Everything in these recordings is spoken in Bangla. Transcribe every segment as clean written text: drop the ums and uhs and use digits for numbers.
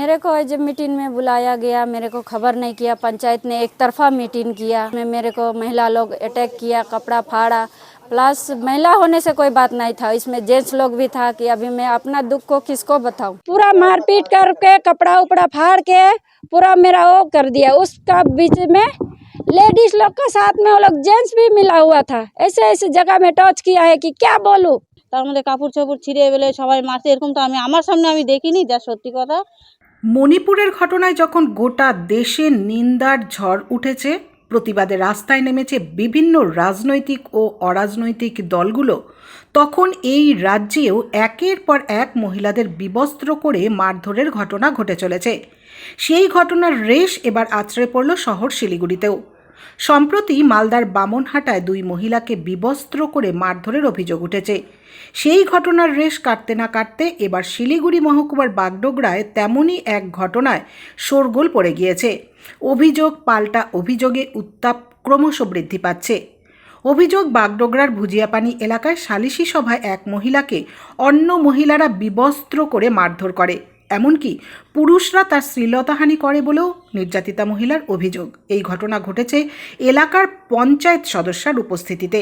मेरे को जब मीटिंग में बुलाया गया, मेरे को खबर नहीं किया। पंचायत ने एक तरफा मीटिंग किया, मेरे को महिला लोग अटैक किया, कपड़ा फाड़ा। प्लस महिला होने से कोई बात नहीं था, इसमें जेंट्स लोग भी था कि अभी मैं अपना दुख को किसको बताऊं। पूरा मारपीट करके कपड़ा उपड़ा फाड़ के पूरा मेरा वो कर दिया। उसका बीच में लेडीज लोग का साथ में वो लोग जेंट्स भी मिला हुआ था। ऐसे ऐसे जगह में टच किया है कि क्या बोलूं। তার মধ্যে কাপড় চোপড় ছিঁড়ে ফেলে সবাই মারছে, এরকম তো আমার সামনে আমি দেখিনি, যা সত্যি কথা। মণিপুরের ঘটনায় যখন গোটা দেশে নিন্দার ঝড় উঠেছে, প্রতিবাদে রাস্তায় নেমেছে বিভিন্ন রাজনৈতিক ও অরাজনৈতিক দলগুলো, তখন এই রাজ্যেও একের পর এক মহিলাদের বিবস্ত্র করে মারধরের ঘটনা ঘটে চলেছে। সেই ঘটনার রেশ এবার আছড়ে পড়ল শহর শিলিগুড়িতেও। সম্প্রতি মালদার বামনহাটায় দুই মহিলাকে বিবস্ত্র করে মারধরের অভিযোগ উঠেছে। সেই ঘটনার রেশ কাটতে না কাটতে এবার শিলিগুড়ি মহকুমার বাগডোগরায় তেমনই এক ঘটনায় শোরগোল পড়ে গিয়েছে। অভিযোগ পাল্টা অভিযোগে উত্তাপ ক্রমশ বৃদ্ধি পাচ্ছে। অভিযোগ, বাগডোগরার ভুজিয়াপানি এলাকায় সালিশি সভায় এক মহিলাকে অন্য মহিলারা বিবস্ত্র করে মারধর করে, এমনকি পুরুষরা তার শ্লীলতাহানি করে বলেও নির্যাতিতা মহিলার অভিযোগ। এই ঘটনা ঘটেছে এলাকার পঞ্চায়েত সদস্যার উপস্থিতিতে।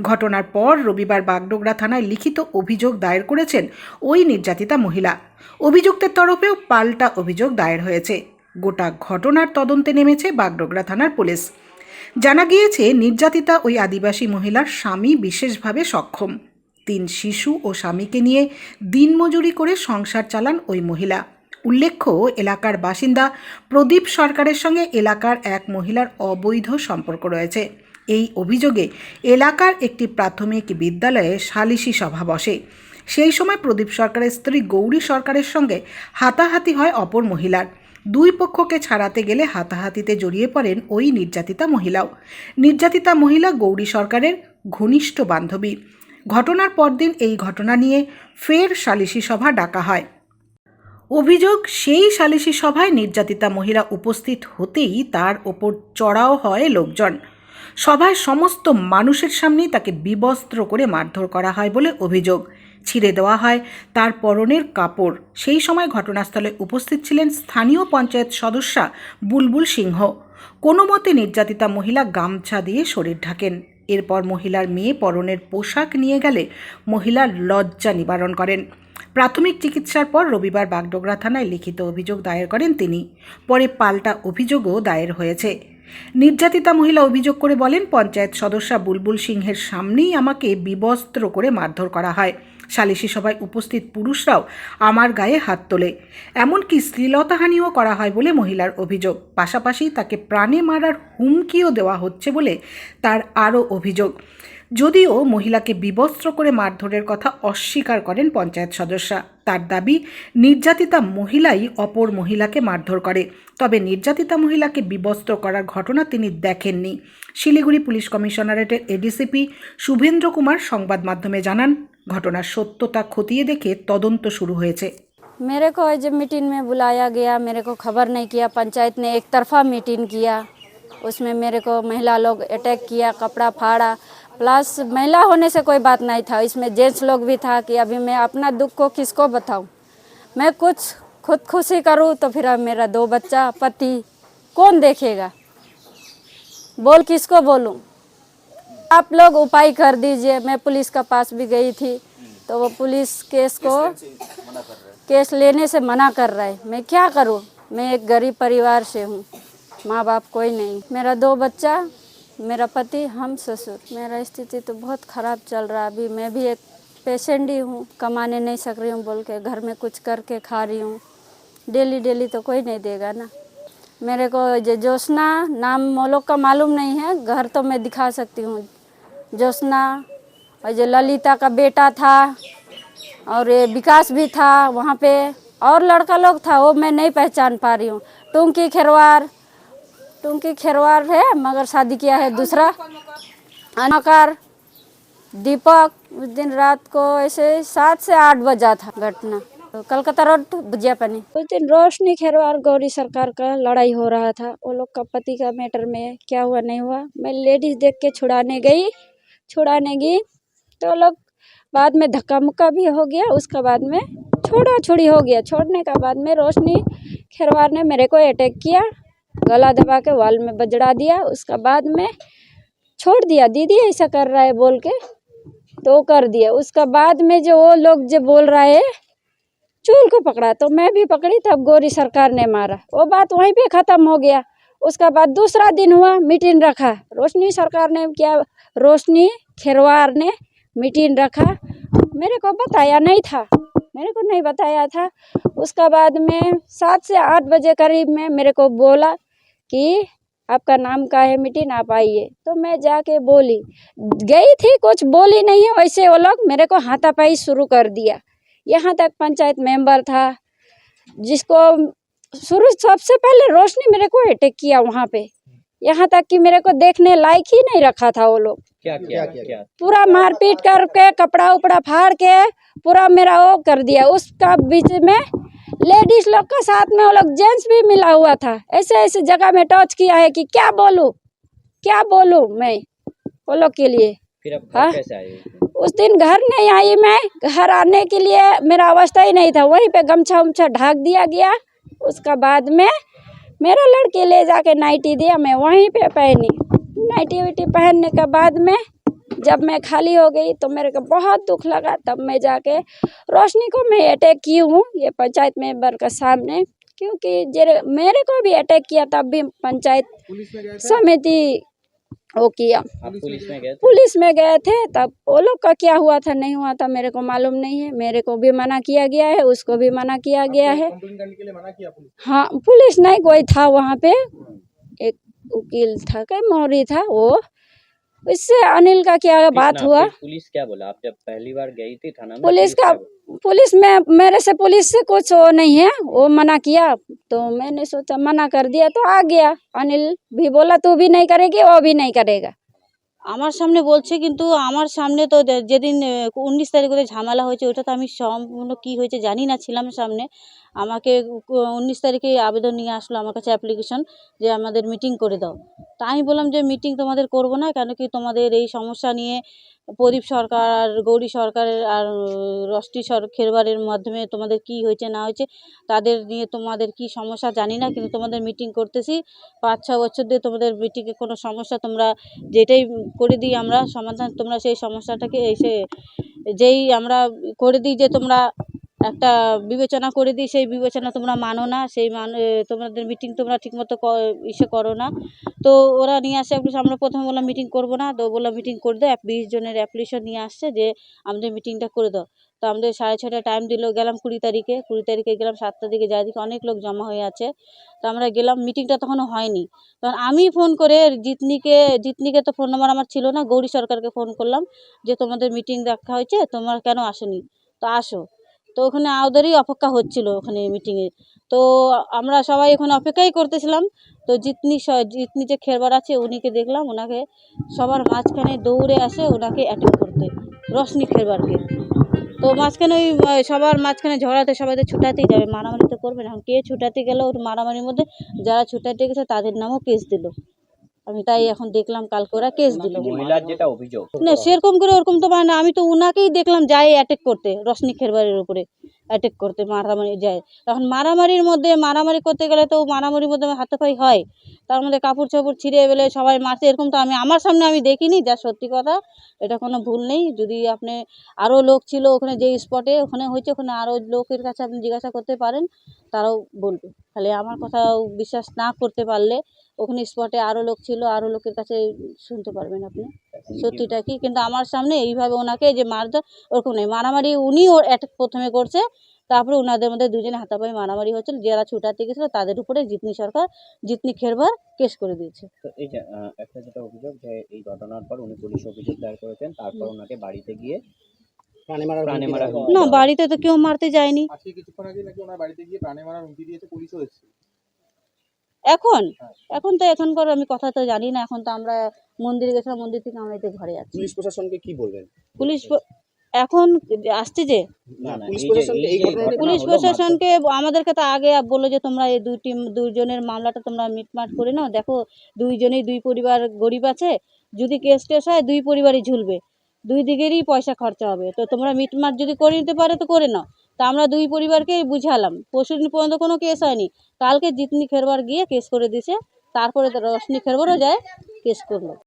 ঘটনার পর রবিবার বাগডোগরা থানায় লিখিত অভিযোগ দায়ের করেছেন ওই নির্যাতিতা মহিলা। অভিযুক্তের তরফেও পাল্টা অভিযোগ দায়ের হয়েছে। গোটা ঘটনার তদন্তে নেমেছে বাগডোগরা থানার পুলিশ। জানা গিয়েছে, নির্যাতিতা ওই আদিবাসী মহিলার স্বামী বিশেষভাবে সক্ষম। 3 শিশু ও স্বামীকে নিয়ে দিনমজুরি করে সংসার চালান ওই মহিলা। উল্লেখ্য, এলাকার বাসিন্দা প্রদীপ সরকারের সঙ্গে এলাকার এক মহিলার অবৈধ সম্পর্ক রয়েছে। এই অভিযোগে এলাকার একটি প্রাথমিক বিদ্যালয়ে সালিশি সভা বসে। সেই সময় প্রদীপ সরকারের স্ত্রী গৌরী সরকারের সঙ্গে হাতাহাতি হয় অপর মহিলার। দুই পক্ষকে ছাড়াতে গেলে হাতাহাতিতে জড়িয়ে পড়েন ওই নির্যাতিতা মহিলাও। নির্যাতিতা মহিলা গৌরী সরকারের ঘনিষ্ঠ বান্ধবী। ঘটনার পরদিন এই ঘটনা নিয়ে ফের সালিশি সভা ডাকা হয়। অভিযোগ, সেই সালিশি সভায় নির্যাতিতা মহিলা উপস্থিত হতেই তার ওপর চড়াও হয় লোকজন। সভায় সমস্ত মানুষের সামনেই তাকে বিবস্ত্র করে মারধর করা হয় বলে অভিযোগ। ছিঁড়ে দেওয়া হয় তার পরনের কাপড়। সেই সময় ঘটনাস্থলে উপস্থিত ছিলেন স্থানীয় পঞ্চায়েত সদস্যা বুলবুল সিংহ। কোনো মতে নির্যাতিতা মহিলা গামছা দিয়ে শরীর ঢাকেন। এরপর মহিলার মেয়ে পরনের পোশাক নিয়ে গেলে মহিলার লজ্জা নিবারণ করেন। প্রাথমিক চিকিৎসার পর রবিবার বাগডোগরা থানায় লিখিত অভিযোগ দায়ের করেন তিনি। পরে পাল্টা অভিযোগও দায়ের হয়েছে। নির্যাতিতা মহিলা অভিযোগ করে বলেন, পঞ্চায়েত সদস্যা বুলবুল সিংহের সামনেই আমাকে বিবস্ত্র করে মারধর করা হয়। সালিশি সভায় উপস্থিত পুরুষরাও আমার গায়ে হাত তোলে, এমনকি শ্লীলতাহানিও করা হয় বলে মহিলার অভিযোগ। পাশাপাশি তাকে প্রাণে মারার হুমকিও দেওয়া হচ্ছে বলে তার আরও অভিযোগ। যদিও মহিলাকে বিবস্ত্র করে মারধরের কথা অস্বীকার করেন পঞ্চায়েত সদস্যা। তার দাবি, নির্যাতিতা মহিলাই অপর মহিলাকে মারধর করে, তবে নির্যাতিতা মহিলাকে বিবস্ত্র করার ঘটনা তিনি দেখেননি। শিলিগুড়ি পুলিশ কমিশনারেটের এডিসিপি শুভেন্দ্র কুমার সংবাদ মাধ্যমে জানান, ঘটনার সত্যতা খতিয়ে দেখে তদন্ত শুরু হয়েছে। मेरे को जब मीटिंग में बुलाया गया, मेरे को खबर नहीं किया। पंचायत ने एक तरफा मीटिंग किया, उसमें मेरे को महिला लोग अटैक किया, कपड़ा फाड़ा। प्लस महिला होने से कोई बात नहीं था, इसमें जेंट्स लोग भी था कि अभी मैं अपना दुख को किसको बताऊं। मैं कुछ खुदकुशी करूं तो फिर अब मेरा 2 बच्चा, पति कौन देखेगा। बोल किसको बोलूं। आप लोग उपाय कर दीजिए। मैं पुलिस का पास भी गई थी, तो वो पुलिस केस लेने से मना कर रहा है। मैं क्या करूं। मैं एक गरीब परिवार से हूं, माँ बाप कोई नहीं, मेरा 2 बच्चा, मेरा पति, हम ससुर। मेरा स्थिति तो बहुत ख़राब चल रहा है। अभी मैं भी एक पेशेंट ही हूँ, कमाने नहीं सक रही हूँ बोल के घर में कुछ करके खा रही हूँ। डेली डेली तो कोई नहीं देगा ना। मेरे को ज्योत्सना नाम वो लोग का मालूम नहीं है, घर तो मैं दिखा सकती हूँ। ज्योत्सना और जो ललिता का बेटा था और ये विकास भी था वहाँ पे, और लड़का लोग था वो मैं नहीं पहचान पा रही हूँ। टुंकी खेरवार है मगर शादी किया है दूसरा। अनाकार दीपक, उस दिन रात को ऐसे 7 से 8 बजा था घटना, तो कलकत्ता रोड भुजियापानी। उस दिन रोशनी खेरवार गौरी सरकार का लड़ाई हो रहा था। वो लोग का पति का मैटर में क्या हुआ नहीं हुआ, मैं लेडीज देख के छुड़ाने गई तो लोग बाद में धक्का मुक्का भी हो गया। उसका बाद में छोड़ा छोड़ी हो गया। छोड़ने का बाद में रोशनी खेरवार ने मेरे को अटैक किया, गला दबा के वॉल में बजड़ा दिया। उसका बाद में छोड़ दिया, दीदी ऐसा कर रहा है बोल के तो कर दिया। उसका बाद में जो वो लोग जो बोल रहा है चूल को पकड़ा, तो मैं भी पकड़ी, तब गौरी सरकार ने मारा। वो बात वहीं पे ख़त्म हो गया। उसका बाद दूसरा दिन हुआ, मीटिंग रखा, रोशनी सरकार ने क्या, रोशनी खेरवार ने मीटिंग रखा, मेरे को बताया नहीं था, मेरे को नहीं बताया था। उसका बाद में 7 से 8 बजे करीब में मेरे को बोला कि आपका नाम का है मीटिंग, आप आइए। तो मैं जाके बोली, गई थी, कुछ बोली नहीं है। वैसे वो लोग मेरे को हाथापाई शुरू कर दिया। यहाँ तक पंचायत मेंबर था जिसको शुरू सबसे पहले रोशनी मेरे को अटैक किया वहाँ पे, यहाँ तक कि मेरे को देखने लायक ही नहीं रखा था वो लोग। क्या पूरा मारपीट करके, कपड़ा उपड़ा फाड़ के पूरा मेरा वो कर दिया। उसका बीच में लेडीज लोग का साथ में वो लोग जेंट्स भी मिला हुआ था। ऐसे ऐसे जगह में टच किया है कि क्या बोलूं मैं वो लोग के लिए। फिर अब हाँ? कैसे आए? उस दिन घर नहीं आई मैं, घर आने के लिए मेरा अवस्था ही नहीं था। वहीं पे गमछा उमछा ढाक दिया गया। उसका बाद में मेरा लड़के ले जाके नाइटी दिया, मैं वहीं पे पहनी। नाइटी वाइटी पहनने के बाद में जब मैं खाली हो गई तो मेरे को बहुत दुख लगा। तब मैं जाके रोशनी को मैं अटैक की हूँ ये पंचायत मेंबर के सामने, क्योंकि मेरे को भी अटैक किया। तब भी पंचायत समिति वो किया, आप पुलिस में गए थे? पुलिस में गए थे। तब वो लोग का क्या हुआ था नहीं हुआ था मेरे को मालूम नहीं है। मेरे को भी मना किया गया है, उसको भी मना किया गया है। हाँ, पुलिस नहीं कोई था वहाँ पे, एक वकील था, कई मौरी था वो। इससे अनिल का क्या बात हुआ, पुलिस क्या बोला? आप जब पहली बार गई थी थाना में, पुलिस का, क्या बोला? पुलिस में मेरे से पुलिस से कुछ वो नहीं है, वो मना किया। तो मैंने सोचा मना कर दिया तो आ गया। अनिल भी बोला तू भी नहीं करेगी, वो भी नहीं करेगा। আমার সামনে বলছে, কিন্তু আমার সামনে তো যেদিন 19 তারিখ ওদের ঝামেলা হয়েছে ওটা তো আমি সম্পূর্ণ কী হয়েছে জানি না, ছিলাম সামনে। আমাকে 19 তারিখে আবেদন নিয়ে আসলো আমার কাছে, অ্যাপ্লিকেশন, যে আমাদের মিটিং করে দাও। তা আমি বললাম যে মিটিং তোমাদের করব না, কেন কি তোমাদের এই সমস্যা নিয়ে প্রদীপ সরকার আর গৌরী সরকারের আর রষ্টি খেরবারের মাধ্যমে তোমাদের কি হয়েছে না হয়েছে তাদের নিয়ে তোমাদের কি সমস্যা জানি না, কিন্তু তোমাদের মিটিং করতেছি। 5-6 বছর দিয়ে তোমাদের মিটিংয়ে কোনো সমস্যা তোমরা যেটাই করে দিই আমরা সমাধান, তোমরা সেই সমস্যাটাকে এসে যেই আমরা করে দিই, যে তোমরা একটা বিবেচনা করে দিই, সেই বিবেচনা তোমরা মানো না, সেই তোমাদের মিটিং তোমরা ঠিকমতো ইসে করো না। তো ওরা নিয়ে আসে, আমরা প্রথমে বললাম মিটিং করবো না, তো বললাম মিটিং করে দাও। 20 জনের অ্যাপ্লিকেশন নিয়ে আসছে যে আমাদের মিটিংটা করে দাও। তো আমাদের 6:30 টাইম দিল, গেলাম 20 তারিখে গেলাম। 7টার দিকে যাই, অনেক লোক জমা হয়ে আছে। তো আমরা গেলাম, মিটিংটা তখনও হয়নি। তখন আমি ফোন করে জিতনিকে তো ফোন নাম্বার আমার ছিল না, গৌরী সরকারকে ফোন করলাম যে তোমাদের মিটিং রাখা হয়েছে, তোমরা কেন আসোনি, তো আসো। তো ওখানে ওদেরই অপেক্ষা হচ্ছিল ওখানে মিটিংয়ে। তো আমরা সবাই ওখানে অপেক্ষাই করতেছিলাম। তো জিতনি যে খেরবার আছে উনিকে দেখলাম, ওনাকে সবার মাঝখানে দৌড়ে আসে ওনাকে অ্যাটাক করতে, রশনি খেরবারকে। তো মাঝখানে ওই সবার মাঝখানে ঝগড়াতে সবাই তো ছুটাতেই যাবে, মারামারি তো করবে না। এখন কে ছুটাতে গেল, ওর মারামারির মধ্যে যারা ছুটাতে গেছে তাদের নামও কেস দিল। আমি তাই এখন দেখলাম কালকে ওরা কেস দিল। মহিলার যেটা অভিযোগ, না সেরকম করে ওরকম তো মানে না, আমি তো উনাকেই দেখলাম যায় অ্যাটাক করতে, রশনি খেরবারের উপরে অ্যাটাক করতে, মারামারি যায়। এখন মারামারির মধ্যে মারামারি করতে গেলে তো মারামারির মধ্যে হাতাপাই হয়, তার মধ্যে কাপড় চাপড় ছিঁড়ে ফেলে সবাই মারছে, এরকম তো আমি আমার সামনে আমি দেখিনি। যা সত্যি কথা, এটা কোনো ভুল নেই। যদি আপনি আরও লোক ছিল ওখানে যে স্পটে ওখানে হয়েছে, ওখানে আরও লোকের কাছে আপনি জিজ্ঞাসা করতে পারেন, তারাও বলবে। খালি আমার কথা বিশ্বাস না করতে পারলে ওখানে স্পটে আরও লোক ছিল, আরও লোকের কাছে শুনতে পারবেন আপনি সত্যিটা কি। কিন্তু আমার সামনে এইভাবে ওনাকে যে মারধর ওরকম নেই, মারামারি উনি ওর অ্যাটাক প্রথমে করছে, তারপরে ওনাদের মধ্যে দুজনে হাতাপাই মারামারি হচ্ছিল। যারা ছুটাতে গেছিলো তাদের উপরে জিতনি খেরবার কেস করে দিয়েছে। তো এই যে একটা যেটা অভিযোগ, যে এই ঘটনার পর উনি পুলিশ অভিযোগ দায়ের করেছেন, তারপর ওনাকে বাড়িতে গিয়ে প্রাণে মারা না, বাড়িতে তো কেউ মারতে যায়নি। আজকে কিছুক্ষণ আগে নাকি ওনার বাড়িতে গিয়ে প্রাণে মারার হুমকি দিয়েছে, পুলিশও এসেছে। এখন তো এখনকার আমি কথা তো জানি না। এখন তো আমরা মন্দিরে গেছিলাম, মন্দির থেকে আমরা এতে ঘরে আছি। পুলিশ প্রশাসনকে কি বলবেন? এখন আসছে যে পুলিশ প্রশাসনকে আমাদেরকে তো আগে বললো যে তোমরা এই দুজনের মামলাটা তোমরা মিটমাট করে নাও। দেখো দুইজনেই দুই পরিবার গরিব আছে, যদি কেস টেস হয় দুই পরিবারই ঝুলবে, দুই দিকেরই পয়সা খরচা হবে। তো তোমরা মিটমাট যদি করে নিতে পারো তো করে নাও, তা আমরা দুই পরিবারকেই বুঝালাম, পরশুদিন পর্যন্ত কোনো কেস হয়নি, কালকে জিতনি খেরবার গিয়ে কেস করে দিছে, তারপরে তো রশনি খেরবারও যায় কেস করলো।